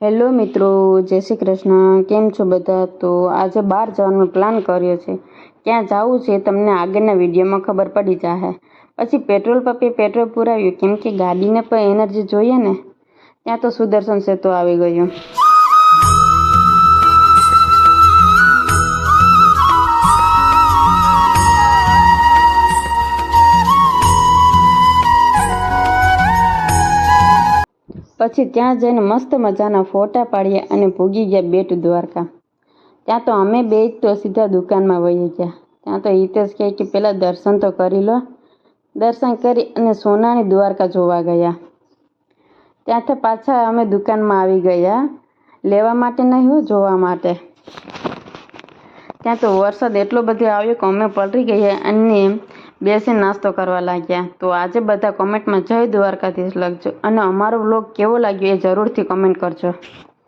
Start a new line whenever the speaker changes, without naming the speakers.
Hello મિત્રો, જય શ્રી કૃષ્ણ. કેમ છો બધા? તો આજે બહાર જવાનો પ્લાન કર્યો છે. ક્યાં જવું છે તમને આગળના વિડીયોમાં ખબર પડી જશે. પછી પેટ્રોલ પંપે પેટ્રોલ પુરાવ્યું, કેમ કે ગાડીને પણ એનર્જી જોઈએ ને. ત્યાં તો સુદર્શન સેતુ આવી ગયો. પછી ત્યાં જઈને મસ્ત મજાના ફોટા પાડ્યા અને ભૂગી ગયા બેટ દ્વારકા. ત્યાં તો અમે બે તો સીધા દુકાનમાં વહી ગયા. ત્યાં તો હિતેશ કહે કે પહેલાં દર્શન તો કરી લો. દર્શન કરી અને સોનાની દ્વારકા જોવા ગયા. ત્યાંથી પાછા અમે દુકાનમાં આવી ગયા, લેવા માટે નહીં, જોવા માટે. ત્યાં તો વરસાદ એટલો બધો આવ્યો કે અમે પલળી ગયા અને બેસી નાસ્તો કરવા લાગ્યા. તો આજે બધા કોમેન્ટમાં જય દ્વારકાધીશ લખજો અને અમારો વ્લોગ કેવો લાગ્યો એ જરૂરથી કમેન્ટ કરજો.